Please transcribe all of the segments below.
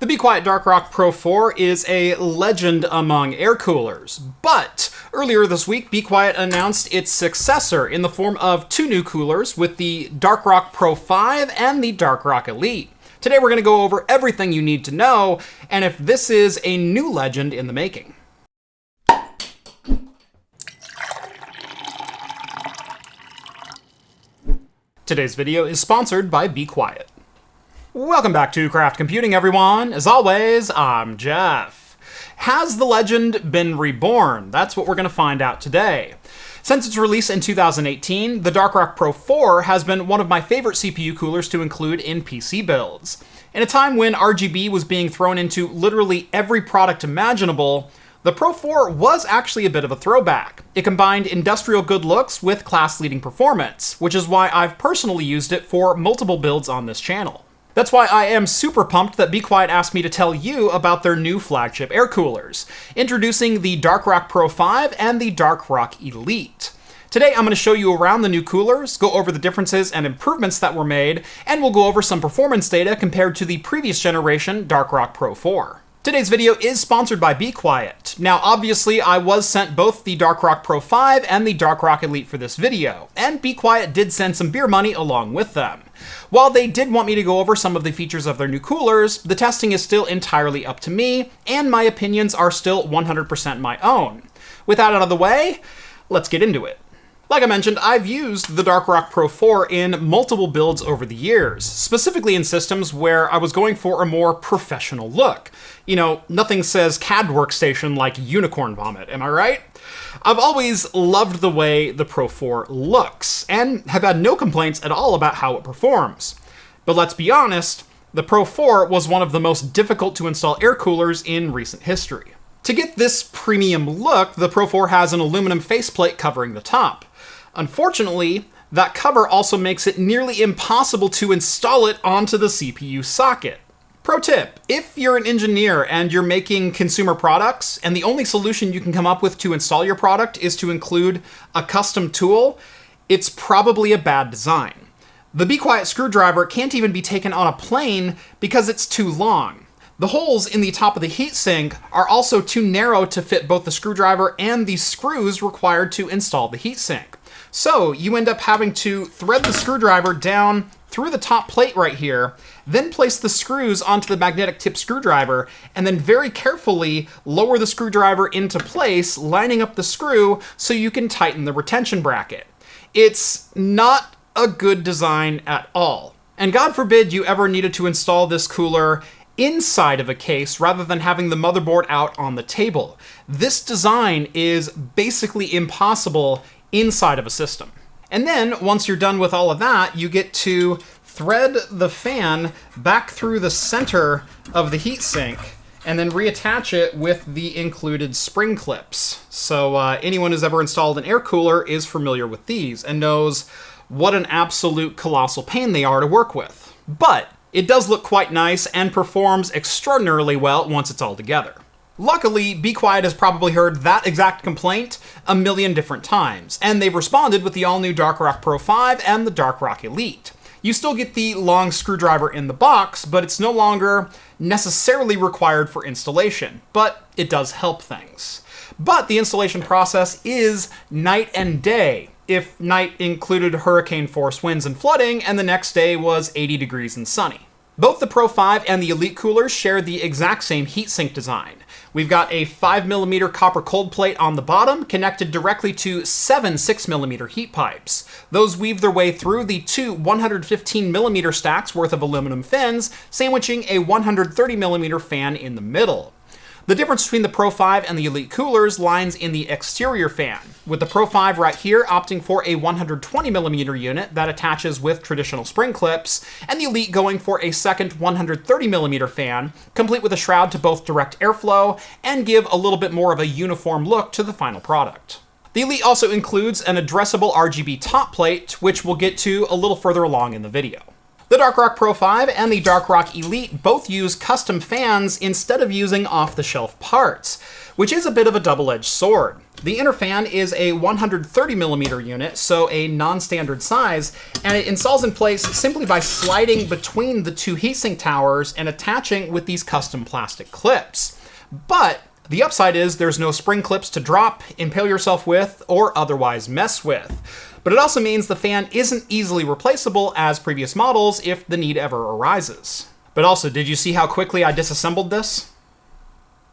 The Be Quiet Dark Rock Pro 4 is a legend among air coolers, but earlier this week, Be Quiet announced its successor in the form of two new coolers with the Dark Rock Pro 5 and the Dark Rock Elite. Today we're going to go over everything you need to know, and if this is a new legend in the making. Today's video is sponsored by Be Quiet. Welcome back to Craft Computing, everyone. As always, I'm Jeff. Has the legend been reborn? That's what we're going to find out today. Since its release in 2018, the Dark Rock Pro 4 has been one of my favorite CPU coolers to include in PC builds. In a time when RGB was being thrown into literally every product imaginable, the Pro 4 was actually a bit of a throwback. It combined industrial good looks with class-leading performance, which is why I've personally used it for multiple builds on this channel. That's why I am super pumped that Be Quiet asked me to tell you about their new flagship air coolers, introducing the Dark Rock Pro 5 and the Dark Rock Elite. Today I'm going to show you around the new coolers, go over the differences and improvements that were made, and we'll go over some performance data compared to the previous generation Dark Rock Pro 4. Today's video is sponsored by Be Quiet. Now, obviously, I was sent both the Dark Rock Pro 5 and the Dark Rock Elite for this video, and Be Quiet did send some beer money along with them. While they did want me to go over some of the features of their new coolers, the testing is still entirely up to me, and my opinions are still 100% my own. With that out of the way, let's get into it. Like I mentioned, I've used the Dark Rock Pro 4 in multiple builds over the years, specifically in systems where I was going for a more professional look. You know, nothing says CAD workstation like unicorn vomit, am I right? I've always loved the way the Pro 4 looks, and have had no complaints at all about how it performs. But let's be honest, the Pro 4 was one of the most difficult to install air coolers in recent history. To get this premium look, the Pro 4 has an aluminum faceplate covering the top. Unfortunately, that cover also makes it nearly impossible to install it onto the CPU socket. Pro tip, if you're an engineer and you're making consumer products, and the only solution you can come up with to install your product is to include a custom tool, it's probably a bad design. The Be Quiet screwdriver can't even be taken on a plane because it's too long. The holes in the top of the heatsink are also too narrow to fit both the screwdriver and the screws required to install the heatsink. So you end up having to thread the screwdriver down through the top plate right here, then place the screws onto the magnetic tip screwdriver, and then very carefully lower the screwdriver into place, lining up the screw so you can tighten the retention bracket. It's not a good design at all. And God forbid you ever needed to install this cooler inside of a case rather than having the motherboard out on the table. This design is basically impossible inside of a system. And then, once you're done with all of that, you get to thread the fan back through the center of the heatsink and then reattach it with the included spring clips. So anyone who's ever installed an air cooler is familiar with these and knows what an absolute colossal pain they are to work with. But it does look quite nice and performs extraordinarily well once it's all together. Luckily, Be Quiet has probably heard that exact complaint a million different times, and they've responded with the all-new Dark Rock Pro 5 and the Dark Rock Elite. You still get the long screwdriver in the box, but it's no longer necessarily required for installation, but it does help things. But the installation process is night and day, if night included hurricane-force winds and flooding, and the next day was 80 degrees and sunny. Both the Pro 5 and the Elite coolers share the exact same heatsink design. We've got a 5mm copper cold plate on the bottom connected directly to 7 6mm heat pipes. Those weave their way through the two 115mm stacks worth of aluminum fins, sandwiching a 130mm fan in the middle. The difference between the Pro 5 and the Elite coolers lies in the exterior fan, with the Pro 5 right here opting for a 120mm unit that attaches with traditional spring clips, and the Elite going for a second 130mm fan, complete with a shroud to both direct airflow and give a little bit more of a uniform look to the final product. The Elite also includes an addressable RGB top plate, which we'll get to a little further along in the video. The Dark Rock Pro 5 and the Dark Rock Elite both use custom fans instead of using off-the-shelf parts, which is a bit of a double-edged sword. The inner fan is a 130mm unit, so a non-standard size, and it installs in place simply by sliding between the two heatsink towers and attaching with these custom plastic clips. But the upside is there's no spring clips to drop, impale yourself with, or otherwise mess with. But it also means the fan isn't easily replaceable as previous models if the need ever arises. But also, did you see how quickly I disassembled this?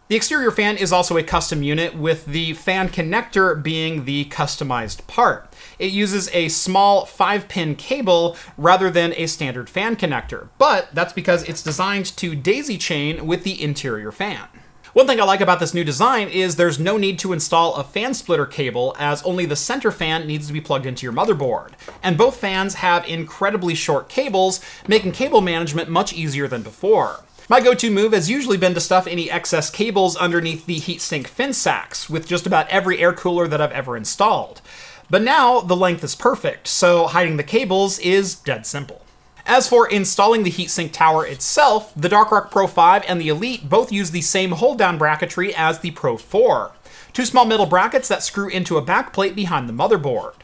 The exterior fan is also a custom unit, with the fan connector being the customized part. It uses a small 5-pin cable rather than a standard fan connector, but that's because it's designed to daisy chain with the interior fan. One thing I like about this new design is there's no need to install a fan splitter cable, as only the center fan needs to be plugged into your motherboard. And both fans have incredibly short cables, making cable management much easier than before. My go-to move has usually been to stuff any excess cables underneath the heatsink fin sacks with just about every air cooler that I've ever installed. But now the length is perfect, so hiding the cables is dead simple. As for installing the heatsink tower itself, the Darkrock Pro 5 and the Elite both use the same hold-down bracketry as the Pro 4. Two small metal brackets that screw into a backplate behind the motherboard.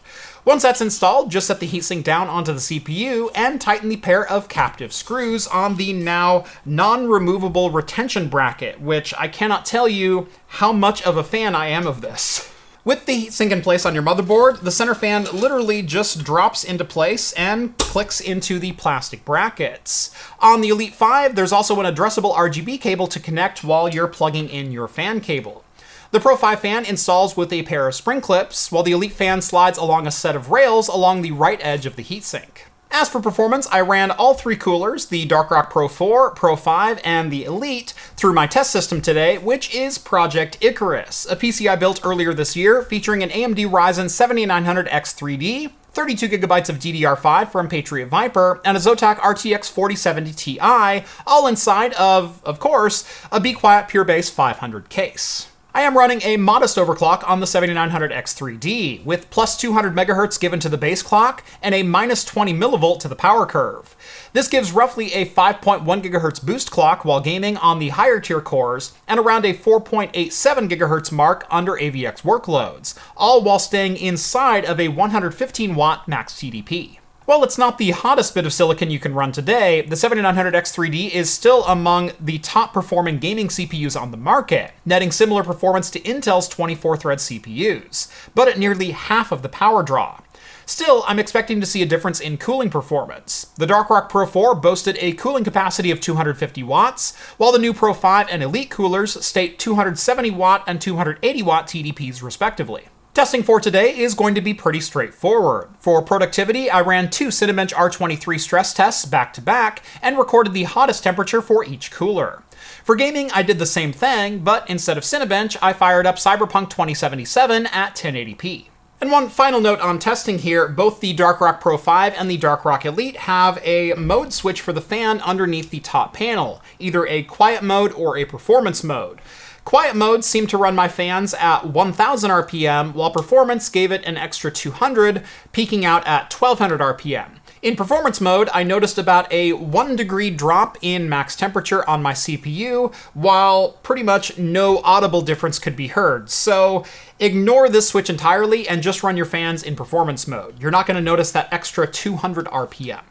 Once that's installed, just set the heatsink down onto the CPU and tighten the pair of captive screws on the now non-removable retention bracket, which I cannot tell you how much of a fan I am of this. With the heatsink in place on your motherboard, the center fan literally just drops into place and clicks into the plastic brackets. On the Elite 5, there's also an addressable RGB cable to connect while you're plugging in your fan cable. The Pro 5 fan installs with a pair of spring clips, while the Elite fan slides along a set of rails along the right edge of the heatsink. As for performance, I ran all three coolers, the Darkrock Pro 4, Pro 5, and the Elite, through my test system today, which is Project Icarus, a PC I built earlier this year featuring an AMD Ryzen 7900X3D, 32GB of DDR5 from Patriot Viper, and a Zotac RTX 4070 Ti, all inside of course, a Be Quiet Pure Base 500 case. I am running a modest overclock on the 7900X3D, with plus 200 MHz given to the base clock and a minus 20 mV to the power curve. This gives roughly a 5.1 GHz boost clock while gaming on the higher tier cores, and around a 4.87 GHz mark under AVX workloads, all while staying inside of a 115 watt max TDP. While it's not the hottest bit of silicon you can run today, the 7900X3D is still among the top performing gaming CPUs on the market, netting similar performance to Intel's 24-thread CPUs, but at nearly half of the power draw. Still, I'm expecting to see a difference in cooling performance. The Darkrock Pro 4 boasted a cooling capacity of 250 watts, while the new Pro 5 and Elite coolers state 270 watt and 280 watt TDPs respectively. Testing for today is going to be pretty straightforward. For productivity, I ran two Cinebench R23 stress tests back-to-back and recorded the hottest temperature for each cooler. For gaming, I did the same thing, but instead of Cinebench, I fired up Cyberpunk 2077 at 1080p. And one final note on testing here, both the Darkrock Pro 5 and the Darkrock Elite have a mode switch for the fan underneath the top panel, either a quiet mode or a performance mode. Quiet mode seemed to run my fans at 1000 RPM, while performance gave it an extra 200, peaking out at 1200 RPM. In performance mode, I noticed about a 1 degree drop in max temperature on my CPU, while pretty much no audible difference could be heard. So ignore this switch entirely and just run your fans in performance mode. You're not going to notice that extra 200 RPM.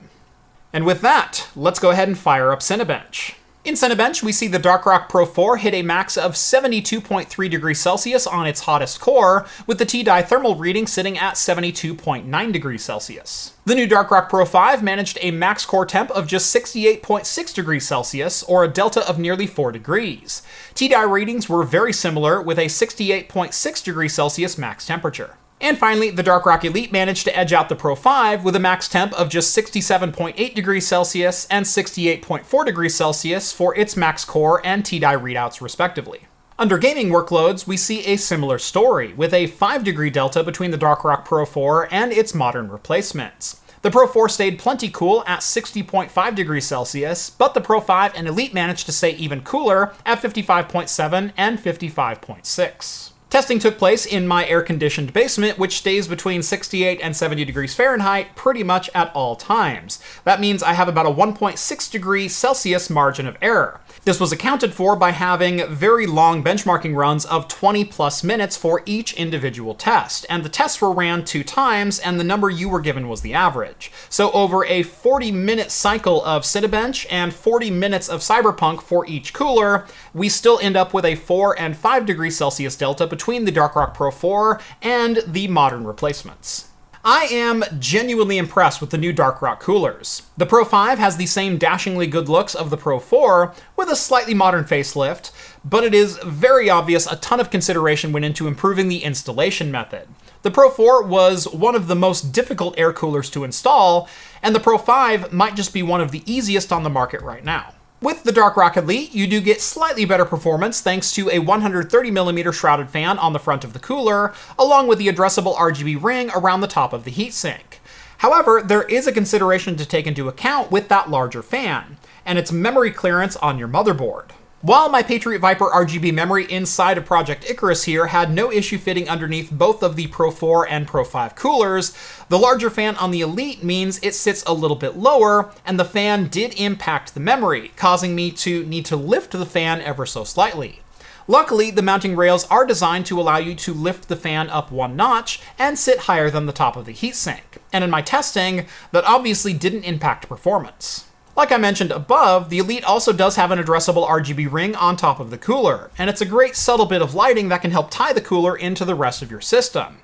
And with that, let's go ahead and fire up Cinebench. In Cinebench, we see the Darkrock Pro 4 hit a max of 72.3 degrees Celsius on its hottest core, with the T-Die thermal reading sitting at 72.9 degrees Celsius. The new Darkrock Pro 5 managed a max core temp of just 68.6 degrees Celsius, or a delta of nearly 4 degrees. T-Die readings were very similar, with a 68.6 degrees Celsius max temperature. And finally, the Darkrock Elite managed to edge out the Pro 5 with a max temp of just 67.8 degrees Celsius and 68.4 degrees Celsius for its max core and T-Die readouts respectively. Under gaming workloads, we see a similar story, with a 5 degree delta between the Darkrock Pro 4 and its modern replacements. The Pro 4 stayed plenty cool at 60.5 degrees Celsius, but the Pro 5 and Elite managed to stay even cooler at 55.7 and 55.6. Testing took place in my air-conditioned basement, which stays between 68 and 70 degrees Fahrenheit pretty much at all times. That means I have about a 1.6 degrees Celsius margin of error. This was accounted for by having very long benchmarking runs of 20 plus minutes for each individual test, and the tests were ran 2 times, and the number you were given was the average. So over a 40-minute cycle of Cinebench and 40 minutes of Cyberpunk for each cooler, we still end up with a 4 and 5 degrees Celsius delta between the Darkrock Pro 4 and the modern replacements. I am genuinely impressed with the new Darkrock coolers. The Pro 5 has the same dashingly good looks of the Pro 4 with a slightly modern facelift, but it is very obvious a ton of consideration went into improving the installation method. The Pro 4 was one of the most difficult air coolers to install, and the Pro 5 might just be one of the easiest on the market right now. With the Darkrock Elite, you do get slightly better performance thanks to a 130mm shrouded fan on the front of the cooler, along with the addressable RGB ring around the top of the heatsink. However, there is a consideration to take into account with that larger fan, and it's memory clearance on your motherboard. While my Patriot Viper RGB memory inside of Project Icarus here had no issue fitting underneath both of the Pro 4 and Pro 5 coolers, the larger fan on the Elite means it sits a little bit lower, and the fan did impact the memory, causing me to need to lift the fan ever so slightly. Luckily, the mounting rails are designed to allow you to lift the fan up 1 notch and sit higher than the top of the heatsink, and in my testing, that obviously didn't impact performance. Like I mentioned above, the Elite also does have an addressable RGB ring on top of the cooler, and it's a great subtle bit of lighting that can help tie the cooler into the rest of your system.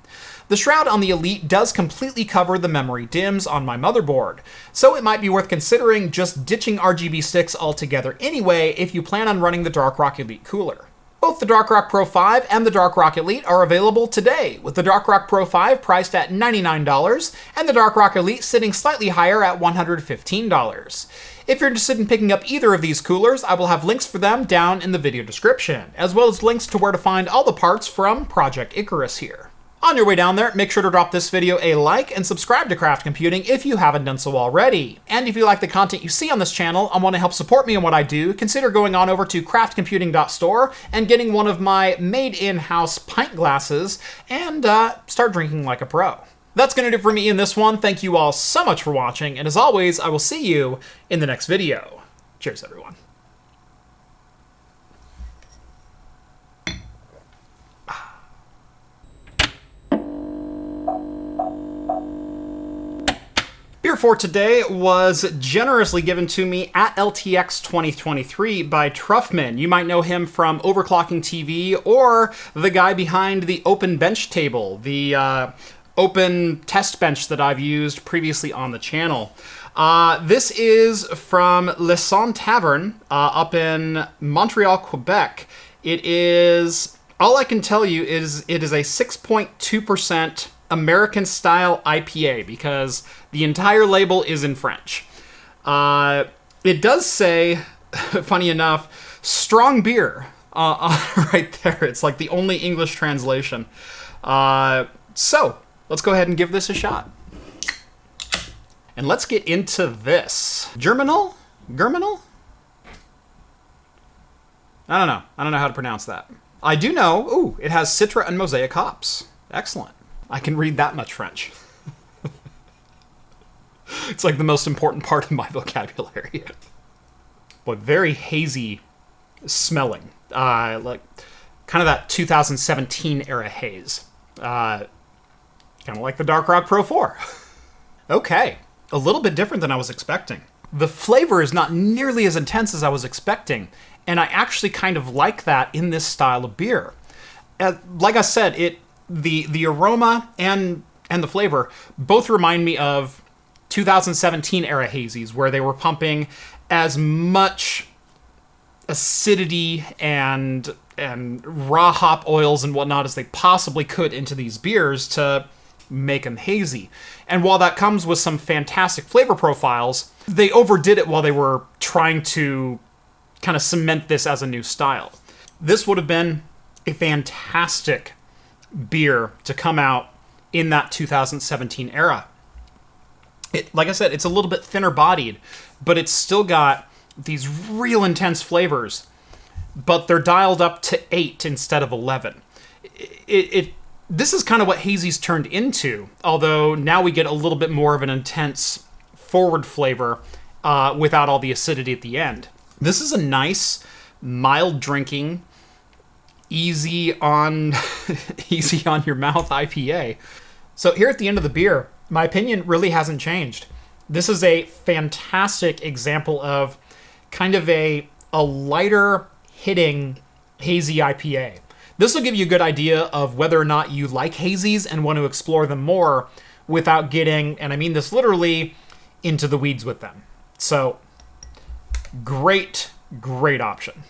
The shroud on the Elite does completely cover the memory DIMMs on my motherboard, so it might be worth considering just ditching RGB sticks altogether anyway if you plan on running the Darkrock Elite cooler. Both the Darkrock Pro 5 and the Darkrock Elite are available today, with the Darkrock Pro 5 priced at $99 and the Darkrock Elite sitting slightly higher at $115. If you're interested in picking up either of these coolers, I will have links for them down in the video description, as well as links to where to find all the parts from Project Icarus here. On your way down there, make sure to drop this video a like and subscribe to Craft Computing if you haven't done so already. And if you like the content you see on this channel and want to help support me in what I do, consider going on over to craftcomputing.store and getting one of my made in-house pint glasses and start drinking like a pro. That's going to do it for me in this one. Thank you all so much for watching, and as always, I will see you in the next video. Cheers, everyone. Beer for today was generously given to me at LTX 2023 by Truffman. You might know him from Overclocking TV or the guy behind the open bench table, the open test bench that I've used previously on the channel. This is from Le Son Tavern up in Montreal, Quebec. It is, all I can tell you is it is a 6.2% American-style IPA because the entire label is in French. It does say, funny enough, strong beer right there. It's like the only English translation. So, let's go ahead and give this a shot. And let's get into this. Germinal? Germinal? I don't know. I don't know how to pronounce that. I do know, ooh, it has Citra and Mosaic hops. Excellent. I can read that much French. It's like the most important part of my vocabulary. But very hazy smelling. Like kind of that 2017 era haze. Kind of like the Darkrock Pro 4. Okay, a little bit different than I was expecting. The flavor is not nearly as intense as I was expecting, and I actually kind of like that in this style of beer. Like I said, the aroma and the flavor both remind me of 2017 era hazies, where they were pumping as much acidity and raw hop oils and whatnot as they possibly could into these beers to make them hazy. And while that comes with some fantastic flavor profiles, they overdid it while they were trying to kind of cement this as a new style. This would have been a fantastic beer to come out in that 2017 era. Like I said, it's a little bit thinner bodied, but it's still got these real intense flavors, but they're dialed up to 8 instead of 11. this is kind of what hazy's turned into, although now we get a little bit more of an intense forward flavor without all the acidity at the end. This is a nice, mild drinking, easy on easy on your mouth IPA. So here at the end of the beer, my opinion really hasn't changed. This is a fantastic example of kind of a lighter hitting hazy IPA. This will give you a good idea of whether or not you like hazies and want to explore them more without getting, and I mean this literally, into the weeds with them. So, great option.